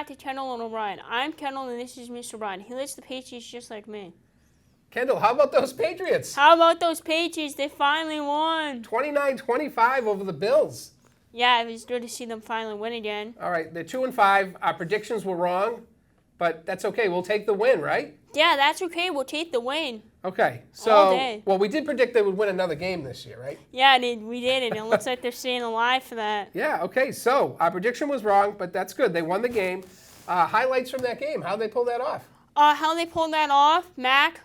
back to Kendall O'Brien. I'm Kendall, and this is Mr. O'Brien. He likes the Patriots just like me. Kendall, how about those Patriots? How about those Patriots? They finally won. 29-25 over the Bills. Yeah, it was good to see them finally win again. All right, they're 2-5. Our predictions were wrong, but that's okay. We'll take the win, right? Yeah, that's okay. We'll take the win. Okay, All so, day. well, we did predict they would win another game this year, right? Yeah, we did, and it looks like they're staying alive for that. Yeah, okay, so our prediction was wrong, but that's good. They won the game. Highlights from that game, how'd they pull that off? How they pulled that off, Mac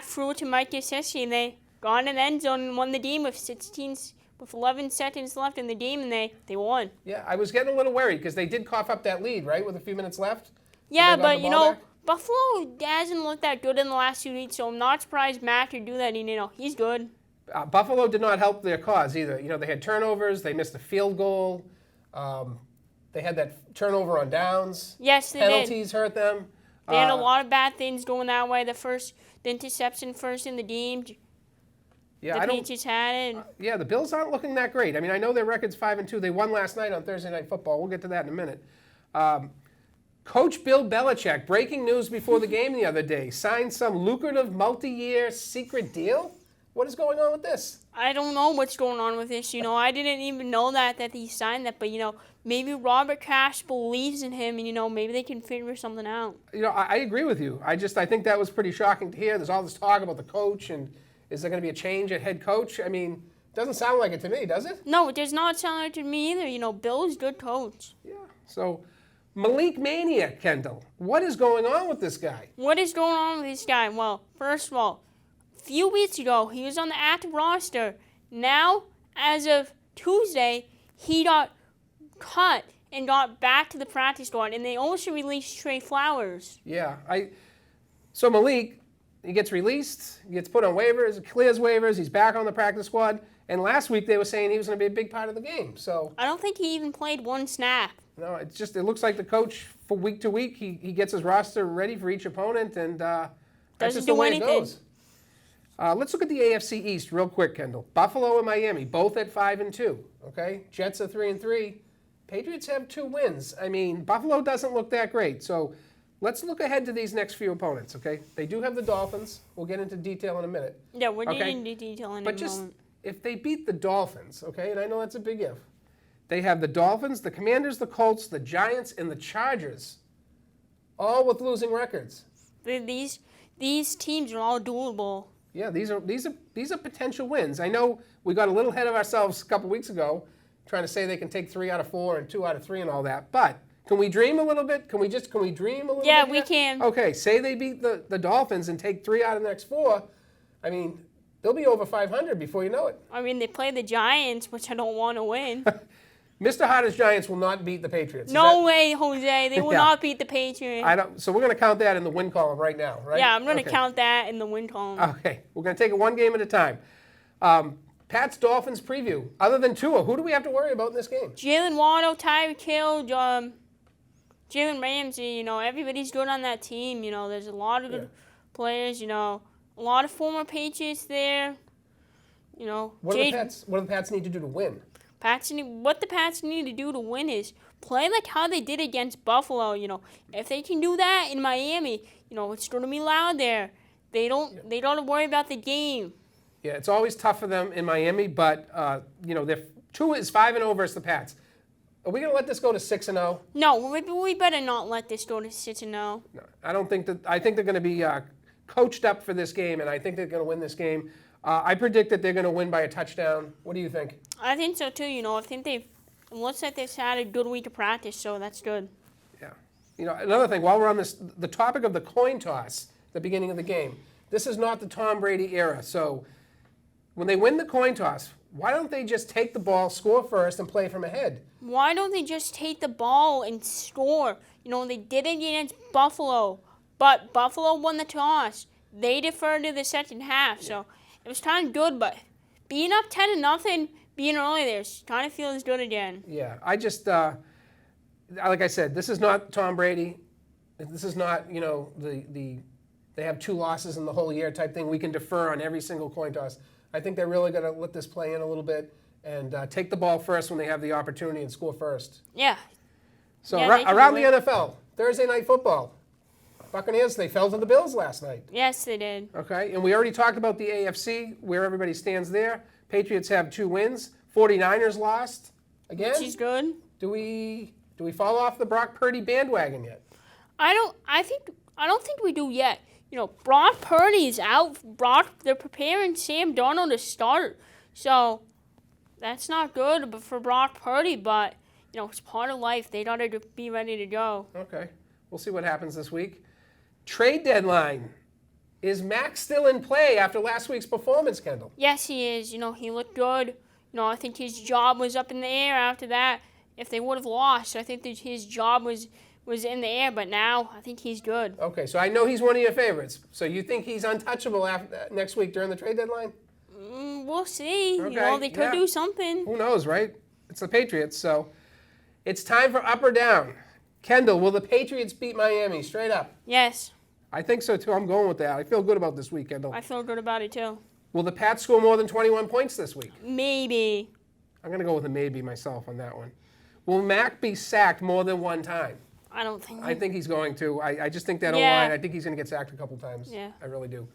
threw it to Mike Gesicki, and they got in the end zone and won the game with 11 seconds left in the game, and they won. Yeah, I was getting a little worried because they did cough up that lead, right, with a few minutes left? Yeah, but, Buffalo hasn't looked that good in the last 2 weeks, so I'm not surprised Mac could do that. He's good. Buffalo did not help their cause either. They had turnovers. They missed a field goal. They had that turnover on downs. Yes, they Penalties did. hurt them. They had a lot of bad things going that way. The interception first in the game. Yeah, the Patriots had it. Yeah, the Bills aren't looking that great. I mean, I know their record's 5-2. They won last night on Thursday Night Football. We'll get to that in a minute. Coach Bill Belichick, breaking news before the game the other day, signed some lucrative multi-year secret deal? What is going on with this? I don't know what's going on with this. I didn't even know that he signed that. But, maybe Robert Kraft believes in him and, maybe they can figure something out. I agree with you. I think that was pretty shocking to hear. There's all this talk about the coach and is there going to be a change at head coach? I mean, it doesn't sound like it to me, does it? No, it does not sound like it to me either. Bill is a good coach. Yeah, so Malik Mania, Kendall. What is going on with this guy? What is going on with this guy? Well, first of all, a few weeks ago, he was on the active roster. Now, as of Tuesday, he got cut and got back to the practice squad, and they also released Trey Flowers. Yeah, so Malik, he gets released, he gets put on waivers, clears waivers, he's back on the practice squad, and last week they were saying he was going to be a big part of the game. So I don't think he even played one snap. No, it looks like the coach, for week to week, he gets his roster ready for each opponent, and that's just the way it goes. Let's look at the AFC East real quick, Kendall. Buffalo and Miami, both at 5-2, okay? Jets are 3-3. Patriots have 2 wins. I mean, Buffalo doesn't look that great. So let's look ahead to these next few opponents, okay? They do have the Dolphins. We'll get into detail in a minute. Yeah, we're getting into detail in a moment. But just, if they beat the Dolphins, okay, and I know that's a big if, they have the Dolphins, the Commanders, the Colts, the Giants, and the Chargers, all with losing records. These teams are all doable. Yeah, these are potential wins. I know we got a little ahead of ourselves a couple weeks ago, trying to say they can take 3 out of 4 and 2 out of 3 and all that. But can we dream a little bit? Can we dream a little bit? Yeah, we can. Okay, say they beat the Dolphins and take 3 out of the next 4. I mean, they'll be over 500 before you know it. I mean, they play the Giants, which I don't want to win. Mr. Harder's Giants will not beat the Patriots. No way, Jose. They will not beat the Patriots. So we're going to count that in the win column right now, right? Yeah, I'm going to count that in the win column. Okay, we're going to take it one game at a time. Pat's Dolphins preview. Other than Tua, who do we have to worry about in this game? Jalen Waddle, Tyreek Hill, Jalen Ramsey. Everybody's good on that team. There's a lot of good players. A lot of former Patriots there. What do the Pats need to do to win? What the Pats need to do to win is play like how they did against Buffalo. If they can do that in Miami, it's going to be loud there. They don't worry about the game. Yeah, it's always tough for them in Miami, but their Tua is 5-0 versus the Pats. Are we going to let this go to 6-0? No, we better not let this go to 6-0. No, I don't think that. I think they're going to be coached up for this game, and I think they're going to win this game. I predict that they're going to win by a touchdown. What do you think? I think so too. I think it looks like they've had a good week of practice, so that's good. Yeah. Another thing, while we're on this, the topic of the coin toss at the beginning of the game, this is not the Tom Brady era. So when they win the coin toss, why don't they just take the ball, score first, and play from ahead? Why don't they just take the ball and score? They did it against Buffalo, but Buffalo won the toss. They deferred to the second half, so it was kind of good, but being up 10-0, being early there, kind of feels good again. Yeah, I just, like I said, this is not Tom Brady. This is not, they have 2 losses in the whole year type thing. We can defer on every single coin toss. I think they're really going to let this play in a little bit and take the ball first when they have the opportunity and score first. Yeah. So Yeah, they can around do the it. NFL, Thursday night football. Buccaneers, they fell to the Bills last night. Yes, they did. Okay, and we already talked about the AFC, where everybody stands there. Patriots have 2 wins. 49ers lost again. She's good. Do we fall off the Brock Purdy bandwagon yet? I don't think we do yet. You know, Brock Purdy's out. They're preparing Sam Darnold to start. So that's not good for Brock Purdy, but you know, it's part of life. They gotta be ready to go. Okay. We'll see what happens this week. Trade deadline. Is Max still in play after last week's performance, Kendall? Yes, he is. You know, he looked good. You know, I think his job was up in the air after that. If they would have lost, I think that his job was in the air, but now I think he's good. Okay, so I know he's one of your favorites. So you think he's untouchable next week during the trade deadline? We'll see. Okay, You know, they could do something. Who knows, right? It's the Patriots, so it's time for up or down. Kendall, will the Patriots beat Miami straight up? Yes, I think so too. I'm going with that. I feel good about this week, Kendall. I feel good about it too. Will the Pats score more than 21 points this week? Maybe. I'm going to go with a maybe myself on that one. Will Mac be sacked more than one time? I don't think. I think he's going to. I just think that Yeah. O-line, I think he's going to get sacked a couple times. Yeah. I really do.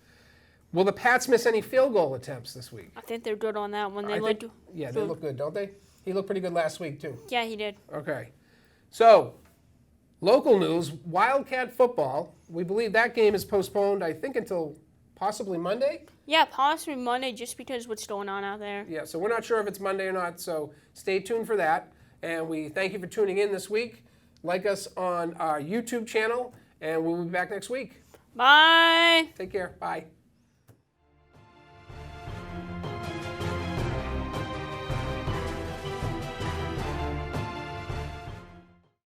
Will the Pats miss any field goal attempts this week? I think they're good on that one. They I looked. think, yeah, they look good, don't they? He looked pretty good last week, too. Yeah, he did. Okay. So, local news, Wildcat football. We believe that game is postponed, I think, until possibly Monday. Yeah, possibly Monday, just because what's going on out there. Yeah, so we're not sure if it's Monday or not, so stay tuned for that. And we thank you for tuning in this week. Like us on our YouTube channel, and we'll be back next week. Bye. Take care. Bye.